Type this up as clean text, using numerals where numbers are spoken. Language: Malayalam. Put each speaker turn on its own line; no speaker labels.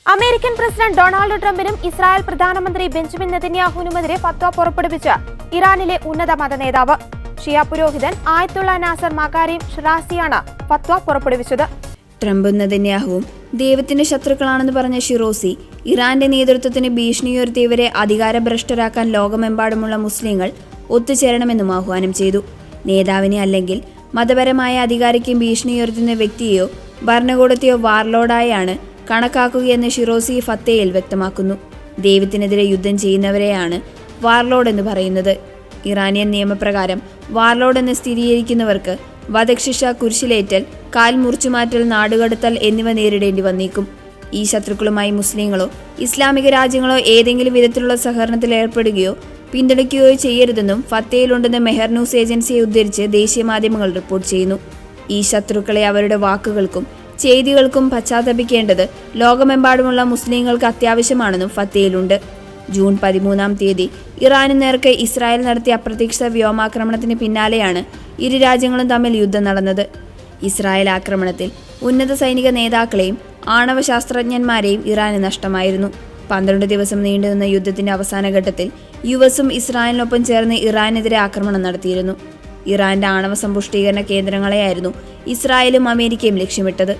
അമേരിക്കൻ പ്രസിഡന്റ് ഡൊണാൾഡ് ട്രംപിനും ഇസ്രായേൽ പ്രധാനമന്ത്രി ബെഞ്ചമിൻ നെതന്യാഹുവിനുമെതിരെ ഫത്വ പുറപ്പെടുവിച്ച ഇറാനിലെ ഉന്നത മത നേതാവ് ഷിയ പുരോഹിതൻ ആയത്തുള്ള നാസർ മകാരിം ഷിറാസിയാണ് ഫത്വ പുറപ്പെടുവിച്ചത്.
ട്രംപും നെതന്യാഹുവും ദൈവത്തിന്റെ ശത്രുക്കളാണെന്ന് പറഞ്ഞ ഷിറോസി, ഇറാന്റെ നേതൃത്വത്തിന് ഭീഷണിയുയർത്തിയവരെ അധികാരഭ്രഷ്ടരാക്കാൻ ലോകമെമ്പാടുമുള്ള മുസ്ലിങ്ങൾ ഒത്തുചേരണമെന്നും ആഹ്വാനം ചെയ്തു. നേതാവിനെ അല്ലെങ്കിൽ മതപരമായ അധികാരിക്കും ഭീഷണിയുയർത്തുന്ന വ്യക്തിയെയോ ഭരണകൂടത്തെയോ വാർലോഡായാണ് കണക്കാക്കുകയെന്ന് ഷിറോസി ഫത്തയിൽ വ്യക്തമാക്കുന്നു. ദൈവത്തിനെതിരെ യുദ്ധം ചെയ്യുന്നവരെയാണ് വാർലോഡ് എന്ന് പറയുന്നത്. ഇറാനിയൻ നിയമപ്രകാരം വാർലോഡ് എന്ന് സ്ഥിരീകരിക്കുന്നവർക്ക് വധശിക്ഷ, കുരിശിലേറ്റൽ, കാൽ മുറിച്ചുമാറ്റൽ, നാടുകടത്തൽ എന്നിവ നേരിടേണ്ടി വന്നേക്കും. ഈ ശത്രുക്കളുമായി മുസ്ലിങ്ങളോ ഇസ്ലാമിക രാജ്യങ്ങളോ ഏതെങ്കിലും വിധത്തിലുള്ള സഹകരണത്തിൽ ഏർപ്പെടുകയോ പിന്തുണയ്ക്കുകയോ ചെയ്യരുതെന്നും ഫത്തയിലുണ്ടെന്ന് മെഹർ ന്യൂസ് ഏജൻസിയെ ഉദ്ധരിച്ച് ദേശീയ മാധ്യമങ്ങൾ റിപ്പോർട്ട് ചെയ്യുന്നു. ഈ ശത്രുക്കളെ അവരുടെ വാക്കുകൾക്കും ചെയ്തികൾക്കും പശ്ചാത്തപിക്കേണ്ടത് ലോകമെമ്പാടുമുള്ള മുസ്ലിങ്ങൾക്ക് അത്യാവശ്യമാണെന്നും ഫത്തയിലുണ്ട്. ജൂൺ 13 ഇറാന് നേർക്ക് ഇസ്രായേൽ നടത്തിയ അപ്രതീക്ഷിത വ്യോമാക്രമണത്തിന് പിന്നാലെയാണ് ഇരു രാജ്യങ്ങളും തമ്മിൽ യുദ്ധം നടന്നത്. ഇസ്രായേൽ ആക്രമണത്തിൽ ഉന്നത സൈനിക നേതാക്കളെയും ആണവ ശാസ്ത്രജ്ഞന്മാരെയും ഇറാന് നഷ്ടമായിരുന്നു. 12 ദിവസം നീണ്ടുനിന്ന യുദ്ധത്തിന്റെ അവസാന ഘട്ടത്തിൽ യുഎസും ഇസ്രായേലിനൊപ്പം ചേർന്ന് ഇറാനെതിരെ ആക്രമണം നടത്തിയിരുന്നു. ഇറാന്റെ ആണവ സമ്പുഷ്ടീകരണ കേന്ദ്രങ്ങളെയായിരുന്നു ഇസ്രായേലും അമേരിക്കയും ലക്ഷ്യമിട്ടത്.